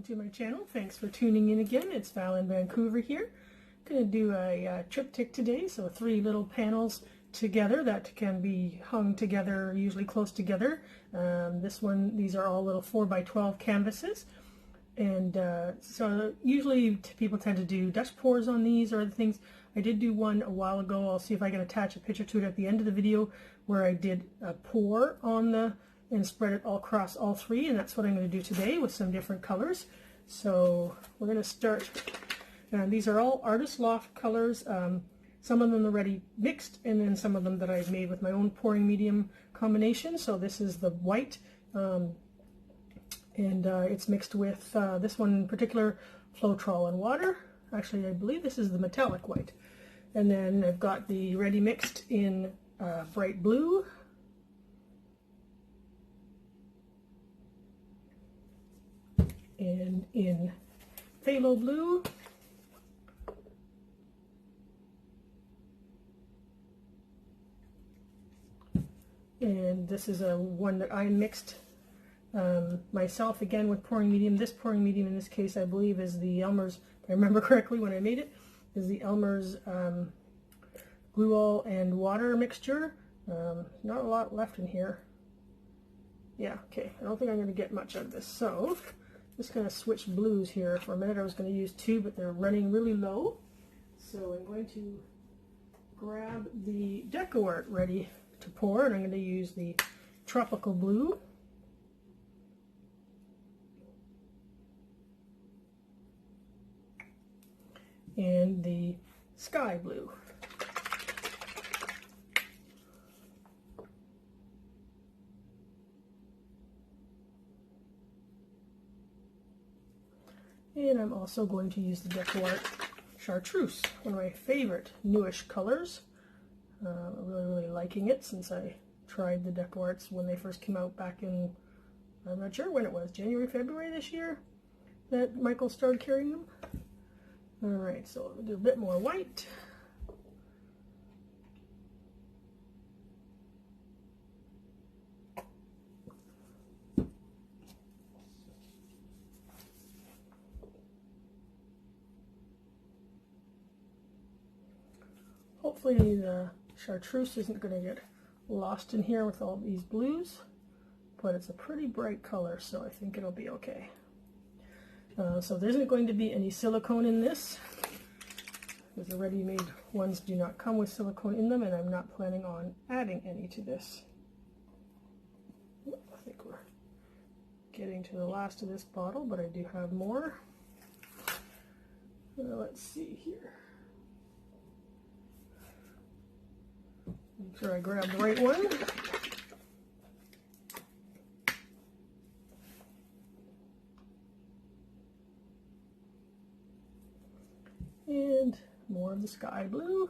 to my channel. Thanks for tuning in again. It's Val in Vancouver here. I'm going to do a triptych today, so 3 little panels together that can be hung together, usually close together. These are all little 4x12 canvases, and so usually people tend to do Dutch pours on these or other things. I did do one a while ago. I'll see if I can attach a picture to it at the end of the video where I did a pour on the and spread it all across all 3, and that's what I'm going to do today with some different colors. So we're going to start, these are all Artist Loft colors, some of them already mixed, and then some of them that I've made with my own pouring medium combination. So this is the white, and it's mixed with this one in particular, Floetrol and water. Actually, I believe this is the metallic white. And then I've got the ready mixed in bright blue, and in phthalo blue, and this is one that I mixed myself again with pouring medium. This pouring medium in this case I believe is the Elmer's, if I remember correctly when I made it, is the Elmer's gluol and water mixture. Not a lot left in here. Yeah, okay, I don't think I'm going to get much out of this, so just going to switch blues here for a minute. I was going to use 2, but they're running really low. So I'm going to grab the Deco Art ready to pour, and I'm going to use the tropical blue. And the sky blue. And I'm also going to use the Deco Art Chartreuse, one of my favorite newish colors. I'm really liking it since I tried the Deco Arts when they first came out back in, I'm not sure when it was, January, February this year that Michael started carrying them. Alright, so we'll do a bit more white. Hopefully the chartreuse isn't going to get lost in here with all these blues, but it's a pretty bright color, so I think it'll be okay. So there isn't going to be any silicone in this, because the ready-made ones do not come with silicone in them, and I'm not planning on adding any to this. I think we're getting to the last of this bottle, but I do have more. Let's see here. Make sure I grab the right one. And more of the sky blue.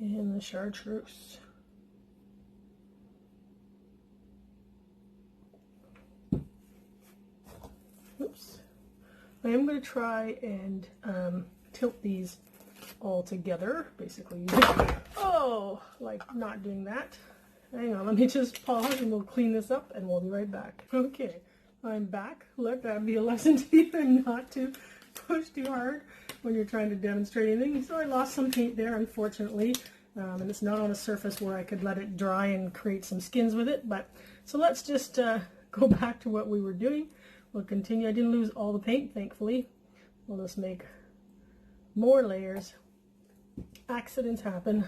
And the chartreuse. Oops. I am going to try and tilt these all together, basically using, like not doing that. Hang on, let me just pause and we'll clean this up and we'll be right back. Okay, I'm back. Let that be a lesson to you not to push too hard when you're trying to demonstrate anything. So I lost some paint there, unfortunately, and it's not on a surface where I could let it dry and create some skins with it. But so let's just go back to what we were doing. We'll continue. I didn't lose all the paint, thankfully. We'll just make more layers. Accidents happen.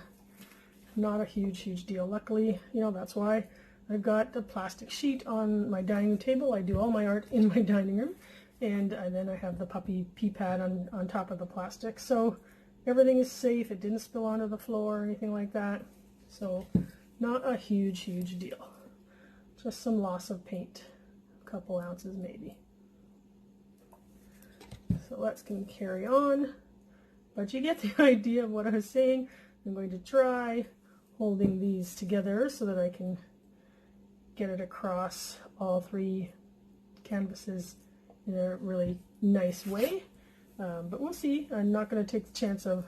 Not a huge deal. Luckily, that's why I've got a plastic sheet on my dining room table. I do all my art in my dining room, and then I have the puppy pee pad on top of the plastic. So everything is safe. It didn't spill onto the floor or anything like that. So not a huge deal. Just some loss of paint. Couple ounces maybe. So let's carry on, but you get the idea of what I was saying. I'm going to try holding these together so that I can get it across all 3 canvases in a really nice way, but we'll see. I'm not going to take the chance of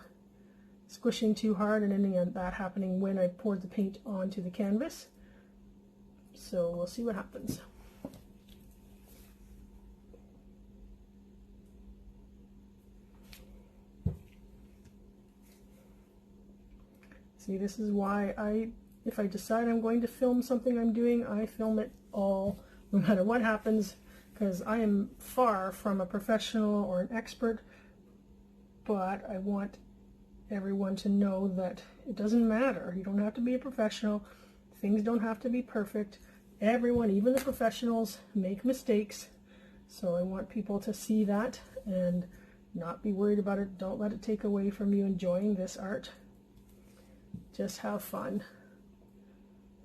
squishing too hard and ending up that happening when I poured the paint onto the canvas. So we'll see what happens. See, this is why if I decide I'm going to film something I'm doing, I film it all, no matter what happens, because I am far from a professional or an expert, but I want everyone to know that it doesn't matter. You don't have to be a professional. Things don't have to be perfect. Everyone, even the professionals, make mistakes. So I want people to see that and not be worried about it. Don't let it take away from you enjoying this art. Just have fun.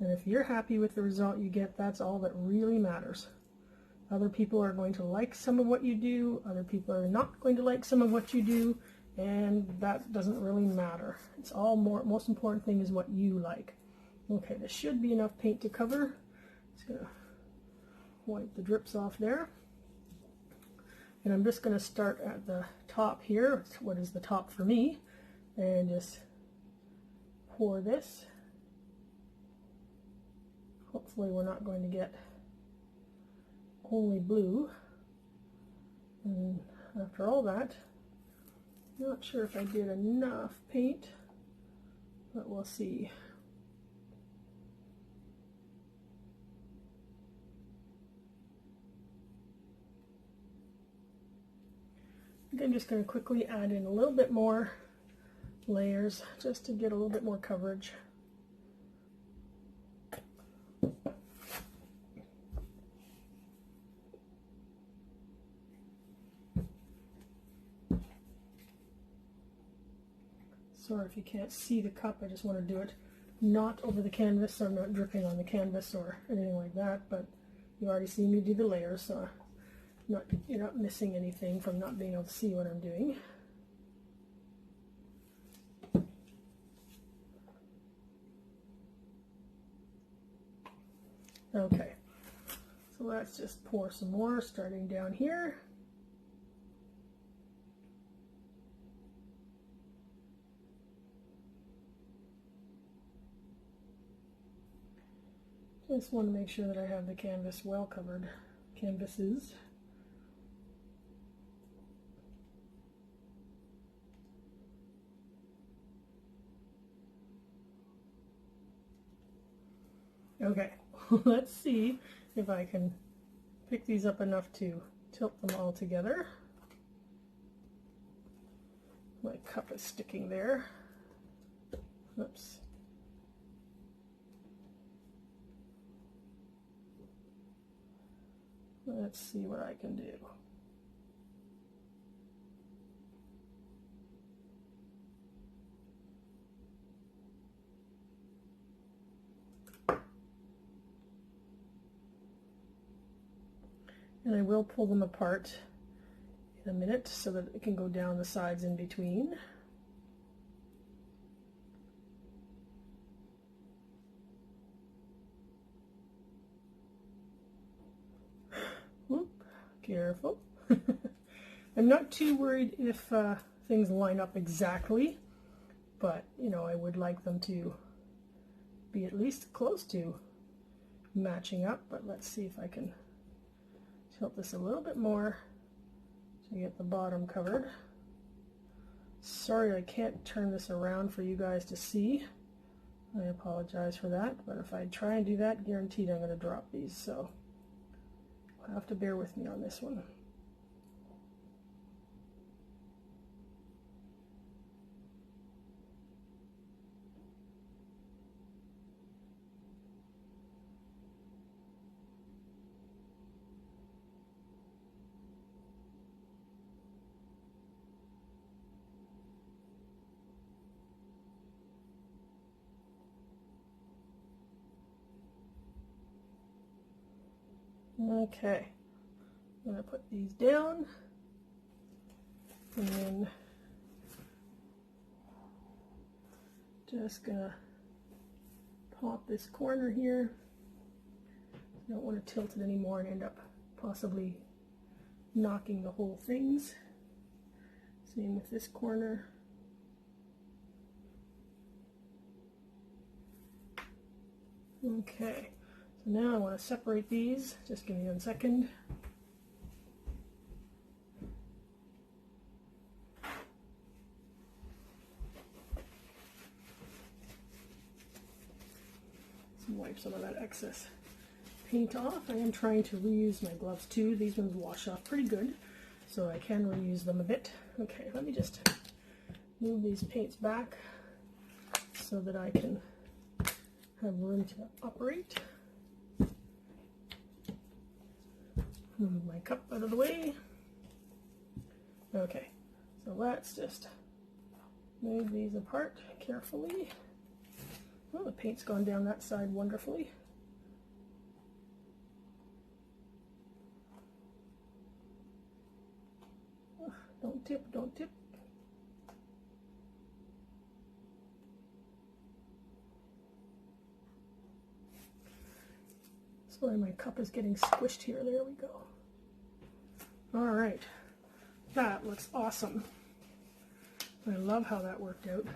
And if you're happy with the result you get, that's all that really matters. Other people are going to like some of what you do. Other people are not going to like some of what you do. And that doesn't really matter. It's all most important thing is what you like. Okay, this should be enough paint to cover. Just gonna wipe the drips off there. And I'm just gonna start at the top here. What is the top for me? And just pour this. Hopefully we're not going to get only blue. And after all that, not sure if I did enough paint, but we'll see. I think I'm just going to quickly add in a little bit more layers just to get a little bit more coverage. Sorry if you can't see the cup, I just want to do it not over the canvas, so I'm not dripping on the canvas or anything like that, but you already see me do the layers, so you're not missing anything from not being able to see what I'm doing. Okay, so let's just pour some more, starting down here. Just want to make sure that I have the canvas well covered. Canvases. Okay, let's see if I can pick these up enough to tilt them all together. My cup is sticking there. Oops. Let's see what I can do. And I will pull them apart in a minute so that it can go down the sides in between. Whoop, careful. I'm not too worried if things line up exactly, but you know, I would like them to be at least close to matching up. But let's see if I can tilt this a little bit more to get the bottom covered. Sorry I can't turn this around for you guys to see. I apologize for that, but if I try and do that, guaranteed I'm going to drop these, so you'll have to bear with me on this one. Okay, I'm going to put these down, and then just going to pop this corner here. I don't want to tilt it anymore and end up possibly knocking the whole things. Same with this corner. Okay. Now I want to separate these. Just give me 1 second. Wipe some of that excess paint off. I am trying to reuse my gloves too. These ones wash off pretty good, so I can reuse them a bit. Okay, let me just move these paints back so that I can have room to operate. Move my cup out of the way. Okay, so let's just move these apart carefully. Oh, the paint's gone down that side wonderfully. Oh, don't tip, don't tip. Sorry, my cup is getting squished here. There we go. All right, that looks awesome. I love how that worked out.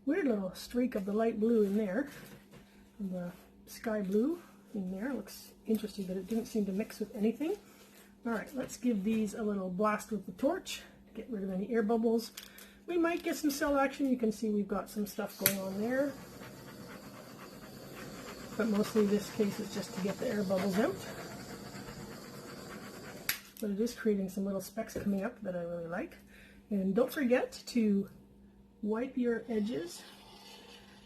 Weird little streak of the light blue in there, and the sky blue in there. Looks interesting, but it didn't seem to mix with anything. All right, let's give these a little blast with the torch to get rid of any air bubbles. We might get some cell action. You can see we've got some stuff going on there, but mostly this case is just to get the air bubbles out. But it is creating some little specks coming up that I really like. And don't forget to wipe your edges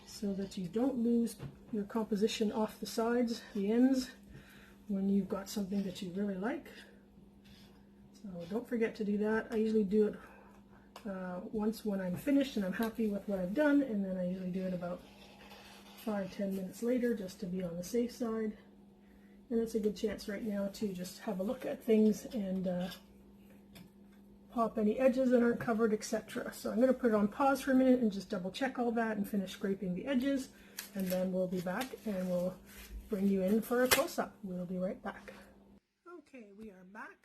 so that you don't lose your composition off the sides, the ends, when you've got something that you really like. So don't forget to do that. I usually do it once when I'm finished and I'm happy with what I've done, and then I usually do it about 5-10 minutes later just to be on the safe side. And it's a good chance right now to just have a look at things and pop any edges that aren't covered, etc. So I'm going to put it on pause for a minute and just double check all that and finish scraping the edges, and then we'll be back and we'll bring you in for a close-up. We'll be right back. Okay, we are back.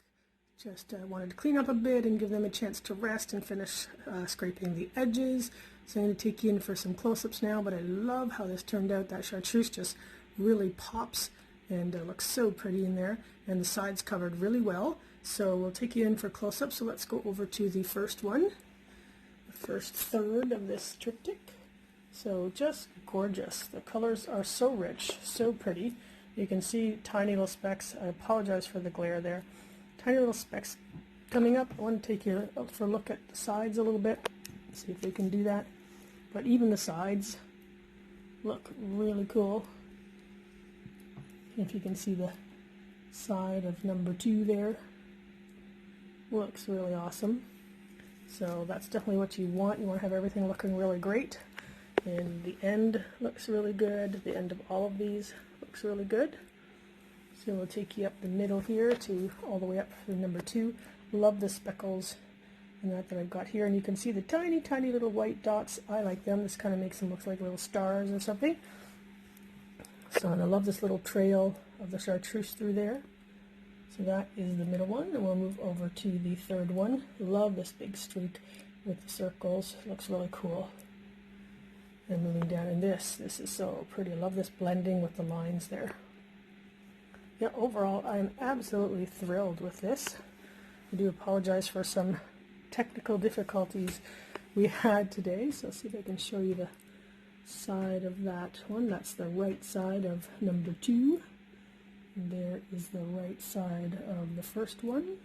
Just wanted to clean up a bit and give them a chance to rest and finish scraping the edges. So I'm going to take you in for some close-ups now, but I love how this turned out. That chartreuse just really pops and looks so pretty in there, and the sides covered really well. So we'll take you in for close-up. So let's go over to the first one, the first third of this triptych. So just gorgeous. The colors are so rich, so pretty. You can see tiny little specks. I apologize for the glare there. Tiny little specks coming up. I want to take you out for a look at the sides a little bit, see if we can do that. But even the sides look really cool. If you can see the side of number 2 there. Looks really awesome. So that's definitely what you want. You want to have everything looking really great. And the end looks really good. The end of all of these looks really good. So we'll take you up the middle here to all the way up to number 2. Love the speckles and that I've got here. And you can see the tiny, tiny little white dots. I like them. This kind of makes them look like little stars or something. So, and I love this little trail of the chartreuse through there. So that is the middle one, and we'll move over to the third one. Love this big streak with the circles. Looks really cool. And moving down in this is so pretty. I love this blending with the lines there. Yeah, overall, I'm absolutely thrilled with this. I do apologize for some technical difficulties we had today. So let's see if I can show you the side of that one. That's the right side of number 2. And there is the right side of the first one.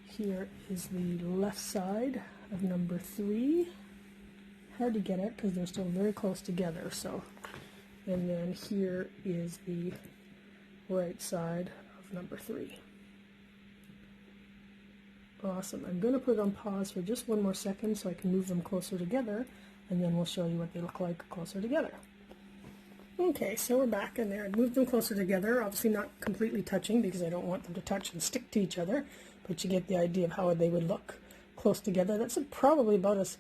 Here is the left side of number 3. Hard to get at because they're still very close together. So, and then here is the right side of number 3. Awesome. I'm going to put it on pause for just one more second so I can move them closer together, and then we'll show you what they look like closer together. Okay, so we're back in there. I moved them closer together, obviously not completely touching because I don't want them to touch and stick to each other, but you get the idea of how they would look close together. That's probably about as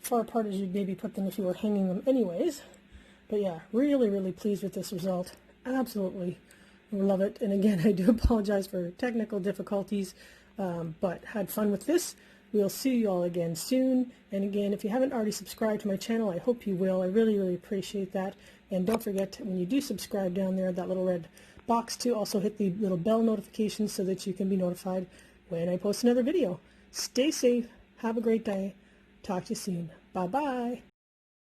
far apart as you'd maybe put them if you were hanging them anyways. But yeah, really, really pleased with this result. Absolutely love it. And again, I do apologize for technical difficulties, but had fun with this. We'll see you all again soon. And again, if you haven't already subscribed to my channel, I hope you will. I really, really appreciate that. And don't forget, when you do subscribe down there, that little red box, to also hit the little bell notification so that you can be notified when I post another video. Stay safe. Have a great day. Talk to you soon. Bye-bye.